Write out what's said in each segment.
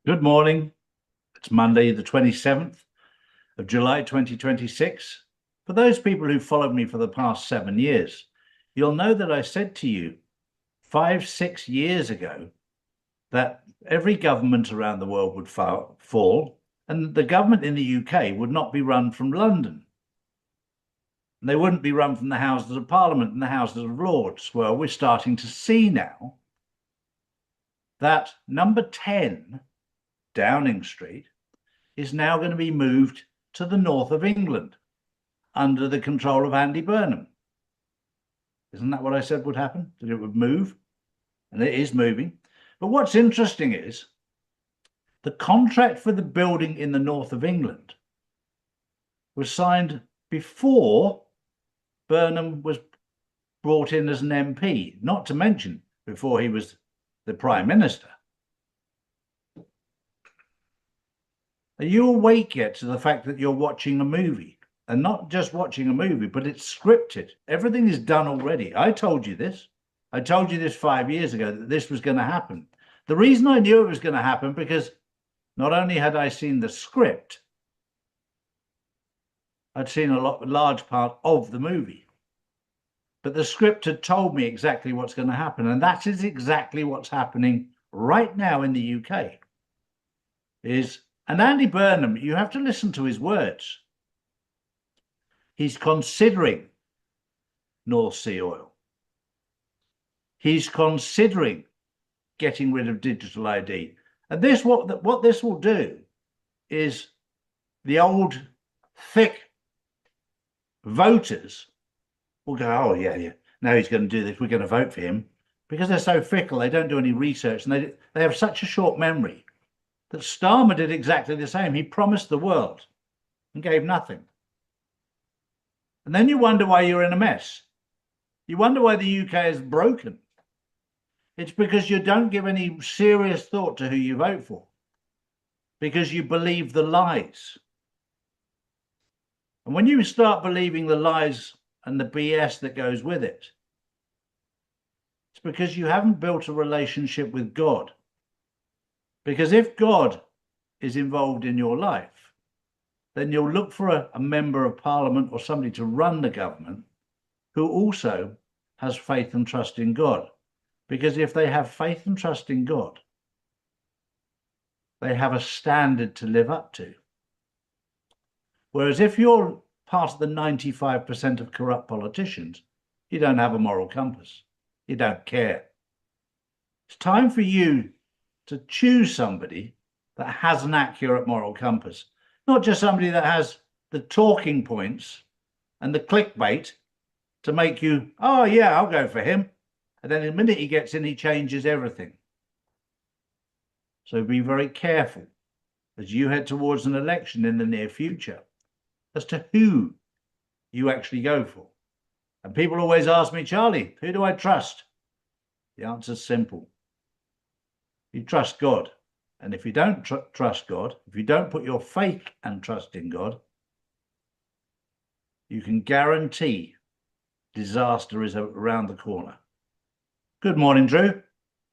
Good morning. It's Monday, the 27th of July, 2026. For those people who followed me for the past 7 years, you'll know that I said to you 5, 6 years ago that every government around the world would fall, and the government in the UK would not be run from London. And they wouldn't be run from the Houses of Parliament and the Houses of Lords. Well, we're starting to see now that number 10 Downing Street is now going to be moved to the north of England under the control of Andy Burnham. Isn't that what I said would happen? That it would move? And it is moving. But what's interesting is the contract for the building in the north of England was signed before Burnham was brought in as an MP, not to mention before he was the Prime Minister. Are you awake yet to the fact that you're watching a movie? And not just watching a movie, but it's scripted. Everything is done already. I told you this. I told you this 5 years ago that this was going to happen. The reason I knew it was going to happen because not only had I seen the script, I'd seen a large part of the movie. But the script had told me exactly what's going to happen. And that is exactly what's happening right now in the UK. And Andy Burnham, you have to listen to his words. He's considering North Sea oil. He's considering getting rid of digital ID. And what this will do is the old thick voters will go, oh, yeah, now he's going to do this. We're going to vote for him. Because they're so fickle, they don't do any research, and they have such a short memory that Starmer did exactly the same. He promised the world and gave nothing. And then you wonder why you're in a mess. You wonder why the UK is broken. It's because you don't give any serious thought to who you vote for, because you believe the lies. And when you start believing the lies and the BS that goes with it, it's because you haven't built a relationship with God. Because if God is involved in your life, then you'll look for a member of parliament or somebody to run the government who also has faith and trust in God. Because if they have faith and trust in God, they have a standard to live up to. Whereas if you're part of the 95% of corrupt politicians, you don't have a moral compass. You don't care. It's time for you to choose somebody that has an accurate moral compass, not just somebody that has the talking points and the clickbait to make you, oh, yeah, I'll go for him. And then the minute he gets in, he changes everything. So be very careful as you head towards an election in the near future as to who you actually go for. And people always ask me, Charlie, who do I trust? The answer's simple. You trust God. And if you don't trust God, if you don't put your faith and trust in God, you can guarantee disaster is around the corner. Good morning, Drew.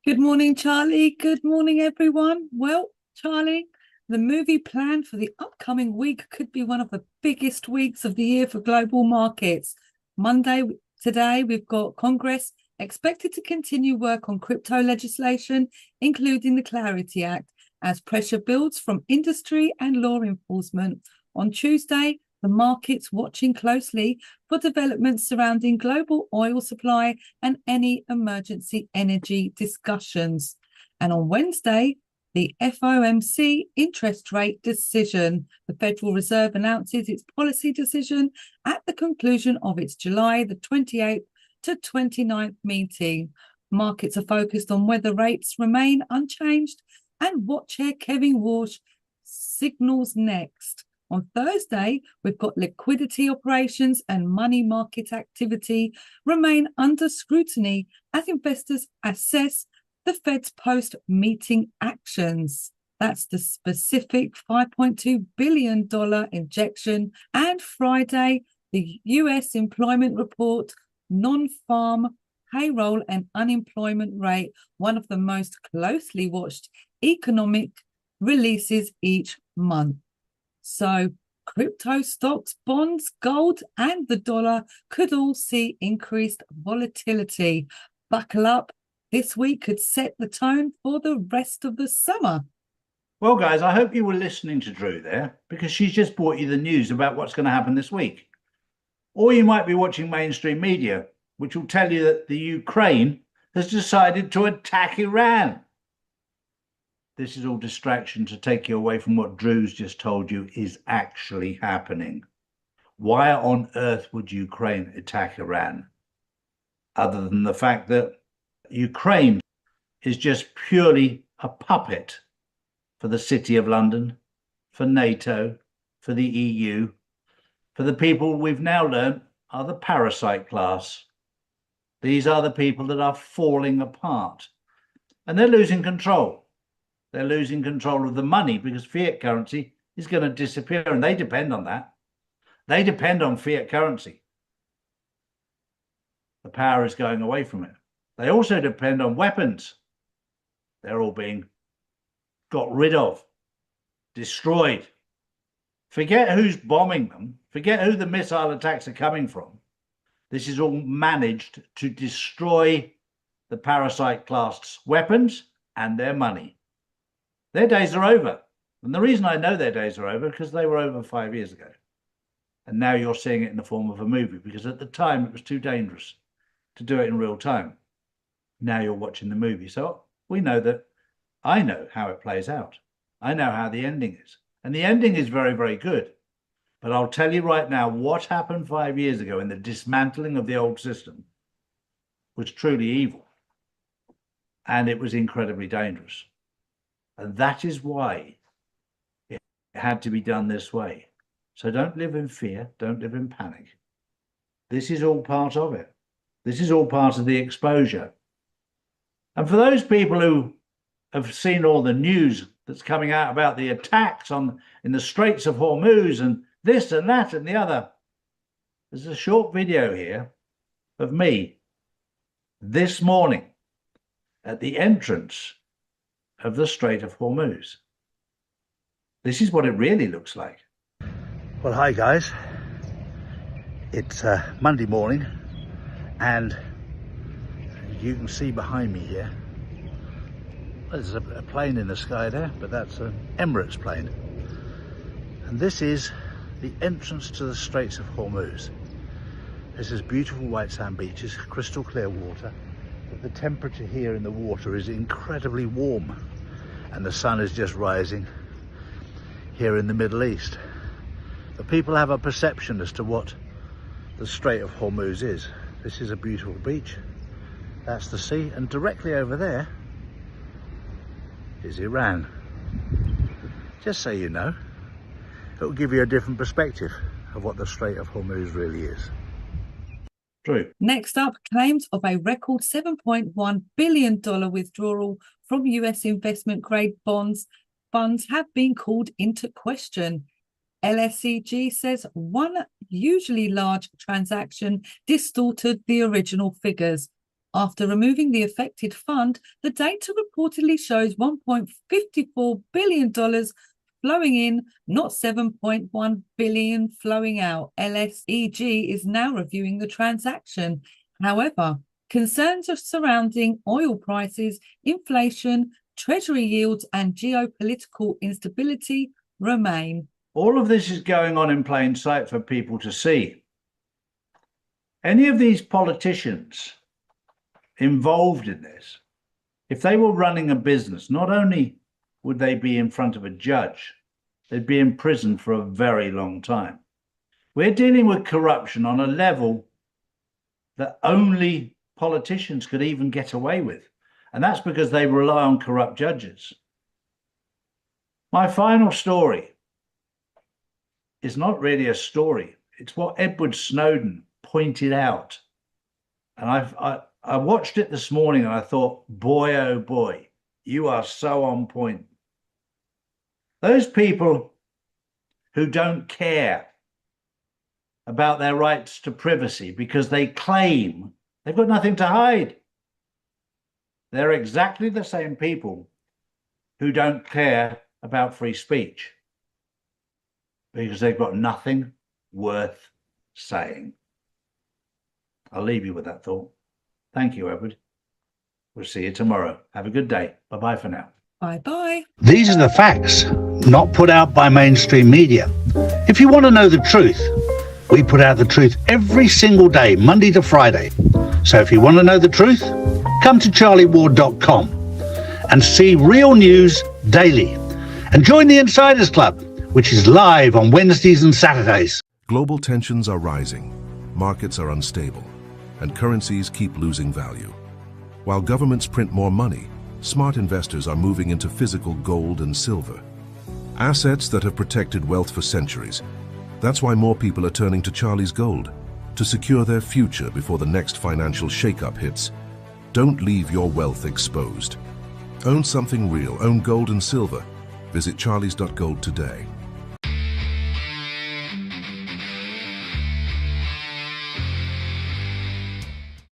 Good morning, Charlie. Good morning, everyone. Well, Charlie, the movie plan for the upcoming week could be one of the biggest weeks of the year for global markets. Monday, today, we've got Congress expected to continue work on crypto legislation, including the Clarity Act, as pressure builds from industry and law enforcement. On Tuesday, the markets watching closely for developments surrounding global oil supply and any emergency energy discussions. And on Wednesday, the FOMC interest rate decision. The Federal Reserve announces its policy decision at the conclusion of its July the 28th to 29th meeting. Markets are focused on whether rates remain unchanged and what Chair Kevin Walsh signals next. On Thursday, we've got liquidity operations and money market activity remain under scrutiny as investors assess the Fed's post-meeting actions. That's the specific $5.2 billion injection. And Friday, the US employment report, non-farm payroll and unemployment rate, one of the most closely watched economic releases each month. So crypto stocks, bonds, gold, and the dollar could all see increased volatility. Buckle up. This week could set the tone for the rest of the summer. Well, guys, I hope you were listening to Drew there, because she's just brought you the news about what's going to happen this week. Or you might be watching mainstream media, which will tell you that the Ukraine has decided to attack Iran. This is all distraction to take you away from what Drew's just told you is actually happening. Why on earth would Ukraine attack Iran? Other than the fact that Ukraine is just purely a puppet for the City of London, for NATO, for the EU, for the people we've now learned are the parasite class. These are the people that are falling apart. And they're losing control. They're losing control of the money because fiat currency is going to disappear, and they depend on that. They depend on fiat currency. The power is going away from it. They also depend on weapons. They're all being got rid of, destroyed. Forget who's bombing them. Forget who the missile attacks are coming from. This is all managed to destroy the parasite class weapons and their money. Their days are over. And the reason I know their days are over, because they were over 5 years ago. And now you're seeing it in the form of a movie, because at the time it was too dangerous to do it in real time. Now you're watching the movie. So we know that I know how it plays out. I know how the ending is. And the ending is very, very good. But I'll tell you right now, what happened 5 years ago in the dismantling of the old system was truly evil. And it was incredibly dangerous. And that is why it had to be done this way. So don't live in fear. Don't live in panic. This is all part of it. This is all part of the exposure. And for those people who have seen all the news that's coming out about the attacks in the Straits of Hormuz and this and that and the other, there's a short video here of me this morning at the entrance of the Strait of Hormuz. This is what it really looks like. Well, hi guys. It's Monday morning, and you can see behind me here, there's a plane in the sky there, but that's an Emirates plane. And this is the entrance to the Straits of Hormuz. This is beautiful white sand beaches, crystal clear water. But the temperature here in the water is incredibly warm, and the sun is just rising here in the Middle East. But people have a perception as to what the Strait of Hormuz is. This is a beautiful beach. That's the sea, and directly over there is Iran. Just so you know, it will give you a different perspective of what the Strait of Hormuz really is. True. Next up, claims of a record $7.1 billion withdrawal from US investment-grade funds have been called into question. LSEG says one usually large transaction distorted the original figures. After removing the affected fund, the data reportedly shows $1.54 billion flowing in, not $7.1 billion flowing out. LSEG is now reviewing the transaction. However, concerns are surrounding oil prices, inflation, treasury yields, and geopolitical instability remain. All of this is going on in plain sight for people to see. Any of these politicians involved in this, if they were running a business, not only would they be in front of a judge, they'd be in prison for a very long time. We're dealing with corruption on a level that only politicians could even get away with. And that's because they rely on corrupt judges. My final story is not really a story. It's what Edward Snowden pointed out. And I watched it this morning and I thought, boy, oh boy, you are so on point. Those people who don't care about their rights to privacy because they claim they've got nothing to hide, they're exactly the same people who don't care about free speech because they've got nothing worth saying. I'll leave you with that thought. Thank you, Edward. We'll see you tomorrow. Have a good day. Bye-bye for now. Bye-bye. These are the facts, not put out by mainstream media. If you want to know the truth, we put out the truth every single day, Monday to Friday. So if you want to know the truth, come to charlieward.com and see real news daily. And join the Insiders Club, which is live on Wednesdays and Saturdays. Global tensions are rising, markets are unstable, and currencies keep losing value. While governments print more money, smart investors are moving into physical gold and silver, assets that have protected wealth for centuries. That's why more people are turning to Charlie's Gold to secure their future before the next financial shakeup hits. Don't leave your wealth exposed. Own something real. Own gold and silver. Visit charlies.gold today.